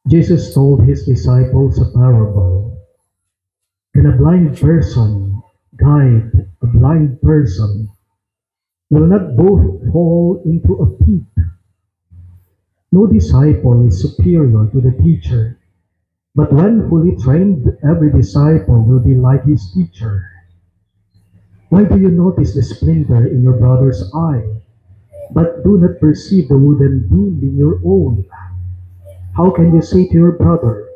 Jesus told his disciples a parable. Can a blind person guide a blind person? Will not both fall into a pit? No disciple is superior to the teacher, but when fully trained, every disciple will be like his teacher. Why do you notice the splinter in your brother's eye, but do not perceive the wooden beam in your own? How can you say to your brother,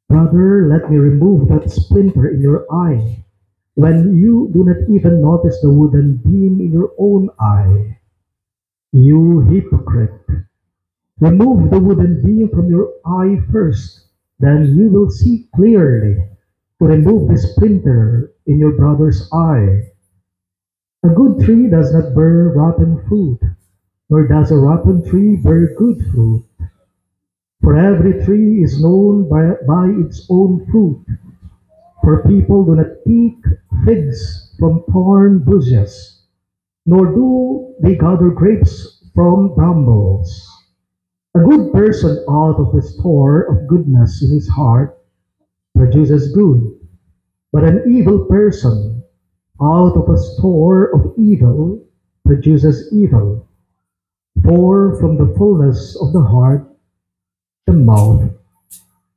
"Brother, let me remove that splinter in your eye," when you do not even notice the wooden beam in your own eye? You hypocrite! Remove the wooden beam from your eye first, then you will see clearly to remove the splinter in your brother's eye. A good tree does not bear rotten fruit, nor does a rotten tree bear good fruit. For every tree is known by its own fruit. For people do not pick figs from thorn bushes, nor do they gather grapes from brambles. A good person out of the store of goodness in his heart produces good, but an evil person out of a store of evil produces evil. For from the fullness of the heart the mouth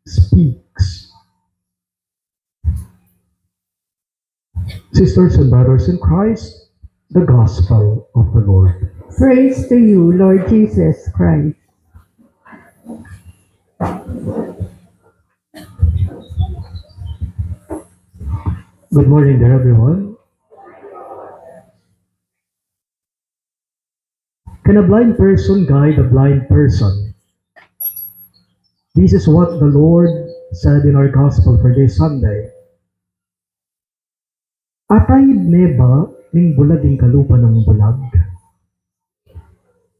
speaks. Sisters and brothers in Christ, the Gospel of the Lord. Praise to you, Lord Jesus Christ. Good morning there, everyone. Can a blind person guide a blind person? This is what the Lord said in our Gospel for this Sunday. Atayid neba ning bulag ing kalupa ng bulag?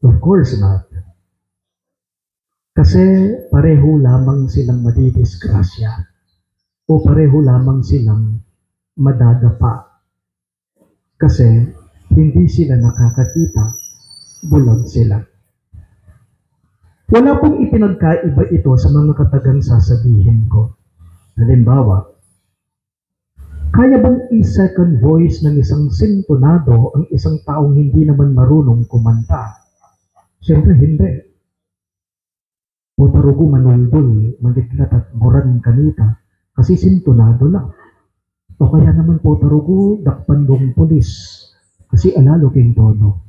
Of course not. Kasi pareho lamang silang madidisgrasya o pareho lamang silang madadapa. Kasi hindi sila nakakakita, bulag sila. Wala pong ipinagkaiba ito sa mga katagang sasabihin ko. Halimbawa, kaya bang i-second voice ng isang sintonado ang isang taong hindi naman marunong kumanta? Siyempre hindi. Potarugo manuldol, maliglat at buran kanita, kasi sintonado lang. O kaya naman potarugo, dakpandong pulis, kasi alalo king tono.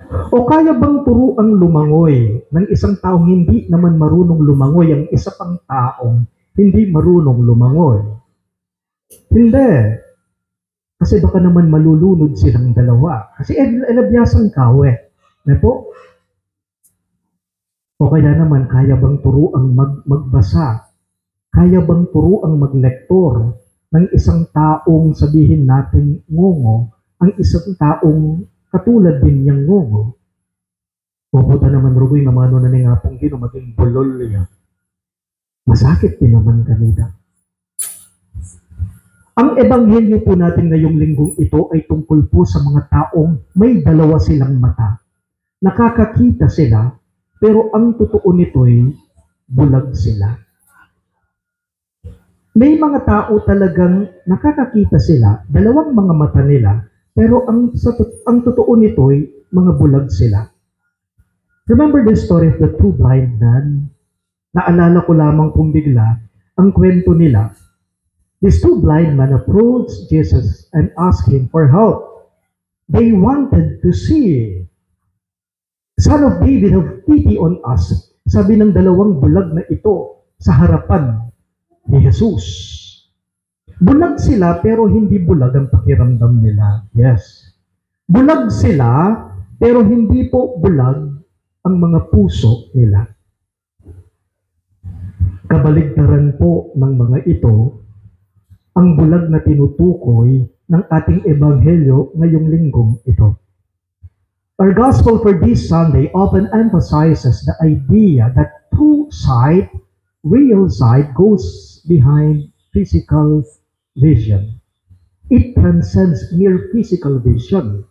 O kaya bang turo ang lumangoy ng isang taong hindi naman marunong lumangoy ang isa pang taong hindi marunong lumangoy? Hindi. Kasi baka naman malulunod silang dalawa. Kasi elabyasang kawe. Na po? O kaya naman, kaya bang turo ang magbasa? Kaya bang turo ang maglektor ng isang taong sabihin natin ngongo, ang isang taong katulad din niyang ngongo? Pupunta naman rugoy nga mga nuna nga pong gino maging bulol niya. Masakit din naman kanila. Ang ebanghelyo po natin ngayong linggong ito ay tungkol po sa mga taong may dalawa silang mata. Nakakakita sila, pero ang totoo nito'y bulag sila. May mga tao talagang nakakakita sila, dalawang mga mata nila, pero ang totoo nito'y mga bulag sila. Remember the story of the two blind men? Naalala ko lamang kung bigla ang kwento nila. These two blind men approached Jesus and asked him for help. They wanted to see. Son of David, have pity on us. Sabi ng dalawang bulag na ito sa harapan ni Jesus. Bulag sila pero hindi bulag ang pakiramdam nila. Yes. Bulag sila pero hindi po bulag ang mga puso nila. Kabaligtaran po ng mga ito ang bulag na tinutukoy ng ating ebanghelyo ngayong linggong ito. Our gospel for this Sunday often emphasizes the idea that true sight, real sight, goes behind physical vision. It transcends mere physical vision.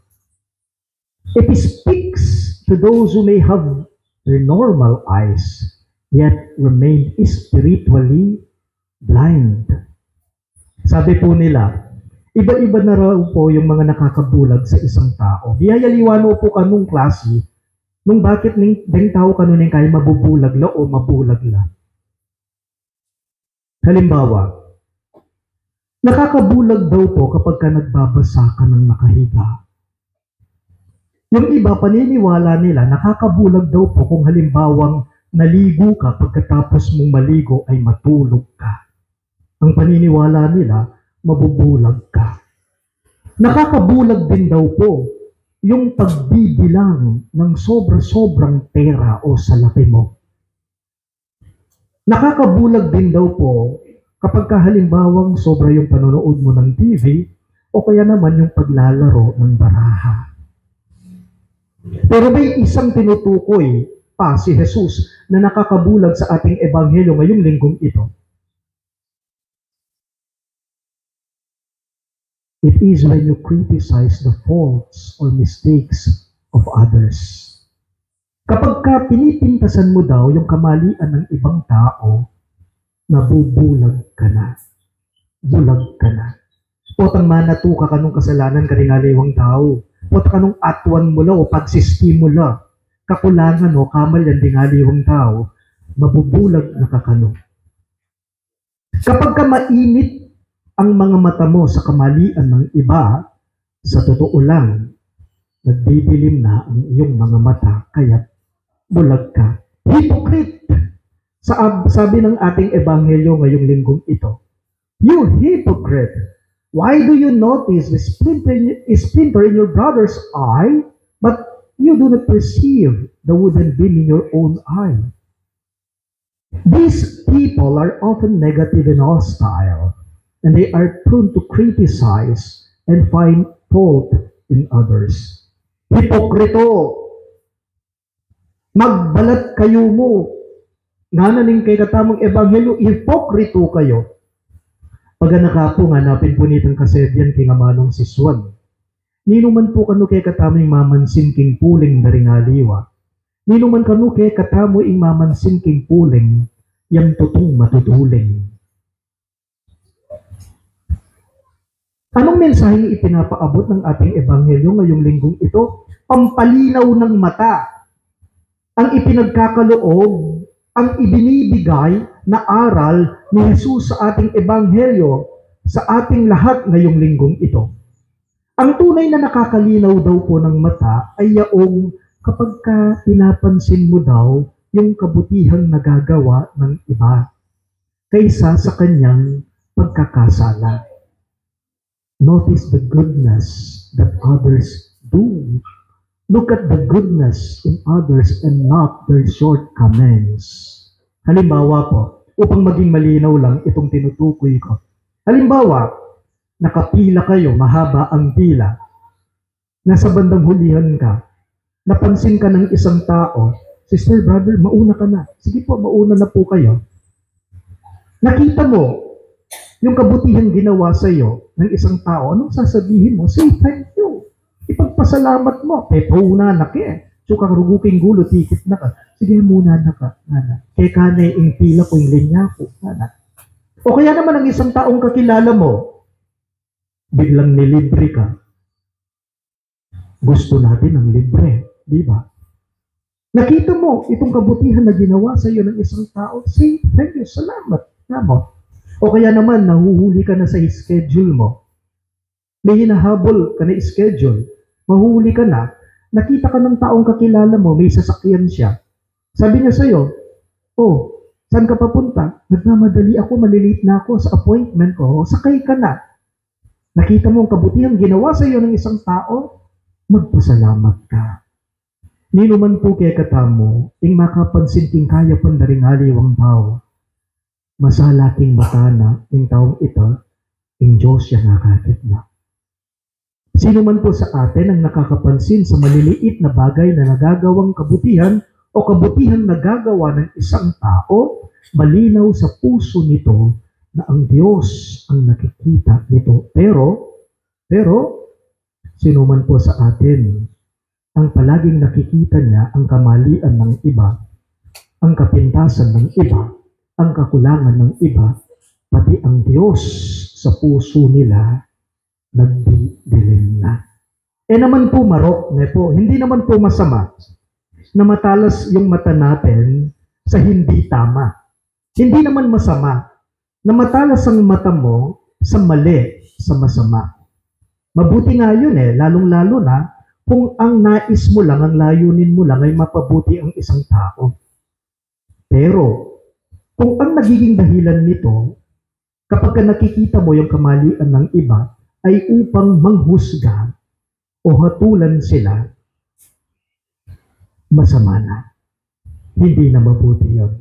It speaks to those who may have their normal eyes, yet remained spiritually blind. Sabi po nila, iba-iba na raw po yung mga nakakabulag sa isang tao. Biyayaliwano po kanong klase, nung bakit ding tao kanunin kaya mabubulag la o mabulag la. Halimbawa, nakakabulag daw po kapag ka nagbabasa ka ng nakahiga. Yung iba, paniniwala nila, nakakabulag daw po kung halimbawang naligo ka pagkatapos mong maligo ay matulog ka. Ang paniniwala nila, mabubulag ka. Nakakabulag din daw po yung pagbibilang ng sobra-sobrang pera o salapi mo. Nakakabulag din daw po kapag halimbawang sobra yung panonood mo ng TV o kaya naman yung paglalaro ng baraha. Pero may isang tinutukoy pa si Jesus na nakakabulag sa ating ebanghelyo ngayong linggong ito. It is when you criticize the faults or mistakes of others. Kapag ka pinipintasan mo daw yung kamalian ng ibang tao, nabubulag ka na. Bulag ka na. Potang manatuka ka nung kasalanan ka rin aliwang tao. Potang ka nung atwan mo la o pagsisti mo la. Kakulangan o kamalyan din aliwang tao, mabubulag na kakano. Kapag ka mainit ang mga mata mo sa kamalian ng iba, sa totoo lang, nagdidilim na ang iyong mga mata, kaya bulag ka. Hypocrite! Sabi ng ating ebanghelyo ngayong linggong ito, you hypocrite! Why do you notice the splinter in your brother's eye, but you do not perceive the wooden beam in your own eye? These people are often negative and hostile, and they are prone to criticize and find fault in others. Hipokrito! Magbalat kayo mo. Ngananing kay katamang ebanghelyo, hipokrito kayo. Pag nakapo nga, napin po nitang kasedyan kay ngamanong siswan. Ninuman po kano kay katamang mamansin king puling na ringaliwa. Ninuman kano kay katamo ing mamansin king puling, yang tutong matutuling. Anong mensaheng ipinapaabot ng ating ebanghelyo ngayong linggong ito? Pampalinaw ng mata. Ang ipinagkakaloob, ang ibinibigay na aral ni Jesus sa ating ebanghelyo sa ating lahat ngayong linggong ito. Ang tunay na nakakalinaw daw po ng mata ay yaong kapag ka pinapansin mo daw yung kabutihang nagagawa ng iba kaysa sa kanyang pagkakasala. Notice the goodness that others do. Look at the goodness in others and not their shortcomings. Halimbawa po, upang maging malinaw lang itong tinutukoy ko. Halimbawa, nakapila kayo, mahaba ang pila. Nasa bandang hulihan ka. Napansin ka ng isang tao, sister, brother, mauna ka na. Sige po, mauna na po kayo. Nakita mo, yung kabutihang ginawa sa iyo ng isang tao, anong sasabihin mo? Say thank you. Ipagpasalamat mo. Pauna na ke. So karuguking gulo, tikit na ka. Sige muna na ka. Kaya kanay ing pila ko yung linya ko. O kaya naman ang isang taong kakilala mo, biglang nilibre ka. Gusto natin ng libre. Di ba? Nakita mo itong kabutihan na ginawa sa iyo ng isang tao. Say thank you. Salamat. O kaya naman, nahuhuli ka na sa schedule mo. May hinahabol ka na schedule. Mahuli ka na. Nakita ka ng taong kakilala mo, may sasakyan siya. Sabi niya sa'yo, oh, saan ka papunta? Nagmamadali ako, malilate na ako sa appointment ko. Sakay ka na. Nakita mo ang kabutihang ginawa sa iyo ng isang tao, magpasalamat ka. Nino man po kaya katamo, ing makapansin king kaya pandaringali wang tao. Masalaking matana ng taong ito, ing Diyos siya nakakit na. Sino man po sa atin ang nakakapansin sa maliliit na bagay na nagagawang kabutihan o kabutihang nagagawa ng isang tao, malinaw sa puso nito na ang Diyos ang nakikita nito. Pero, sino man po sa atin ang palaging nakikita niya ang kamalian ng iba, ang kapintasan ng iba, ang kakulangan ng iba, pati ang Diyos sa puso nila nagdidilim na. Naman po marok, hindi naman po masama na matalas yung mata natin sa hindi tama. Hindi naman masama na matalas ang mata mo sa mali, sa masama. Mabuti nga yun lalong-lalo na kung ang nais mo lang, ang layunin mo lang ay mapabuti ang isang tao. Pero, kung ang nagiging dahilan nito, kapag nakikita mo yung kamalian ng iba, ay upang manghusga o hatulan sila, masama na. Hindi na mabuti yun.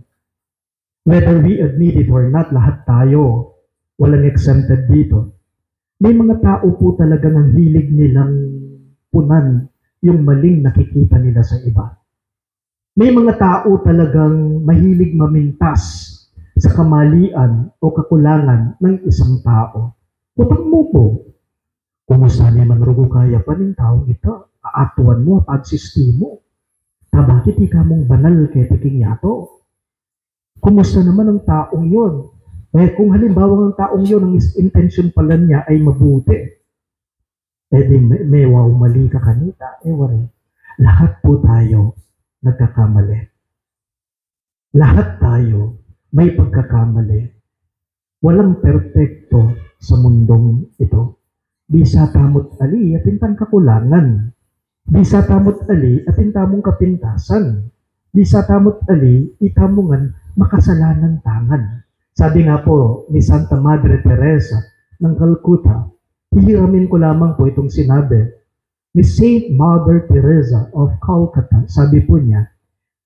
Whether we admit it or not, lahat tayo, walang exempted dito. May mga tao po talaga ng hilig nilang punan yung maling nakikita nila sa iba. May mga tao talagang mahilig mamintas sa kamalian o kakulangan ng isang tao. Putang mo po, kumusta naman rugo kaya pa ng tao ito, aatuan mo, pagsistimo. Bakit ika mong banal kaya tiking yato? Kumusta naman ang taong yon? Kung halimbawa ang taong yon, ang intention pala niya ay mabuti, di may wow, mali ka kanita. Wari. Lahat po tayo nagkakamali. Lahat tayo may pagkakamali. Walang perpekto sa mundong ito. Bisa tamot ali at intang kakulangan. Bisa tamot ali at intamong kapintasan. Bisa tamot ali itamongan makasalanan tangan. Sabi nga po ni Santa Madre Teresa ng Calcutta, hihiramin ko lamang po itong sinabi ni Saint Mother Teresa of Calcutta. Sabi po niya,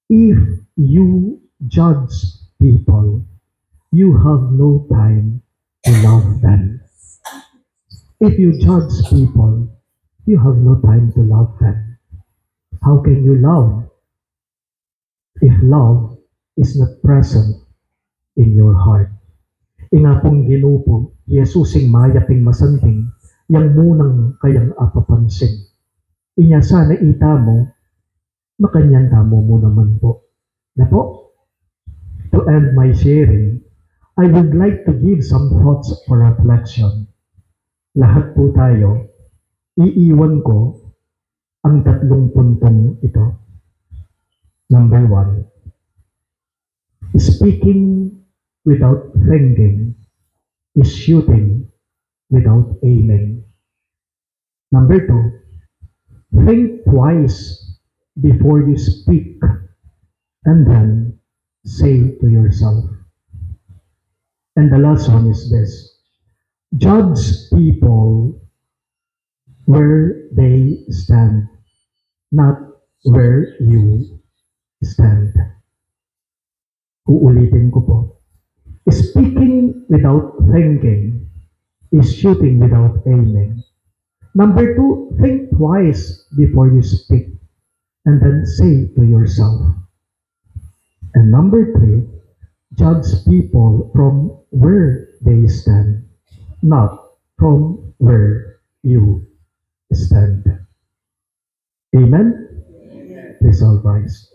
if you judge people, you have no time to love them. If you judge people, you have no time to love them. How can you love if love is not present in your heart? Inga pong ginupo, Yesusing mayaping masanting, yang munang kayang apapansin. Inya sana ita mo, makanyan tamo mo naman po. Na po, to end my sharing, I would like to give some thoughts for reflection. Lahat po tayo, iiwan ko ang 3 puntong ito. Number 1, speaking without thinking is shooting without aiming. Number 2, think twice before you speak and then say to yourself. And the last one is this, judge people where they stand, not where you stand. Uulitin ko po. Speaking without thinking is shooting without aiming. Number 2, think twice before you speak and then say to yourself. And number 3, judge people from where they stand, not from where you stand. Amen? Please all rise.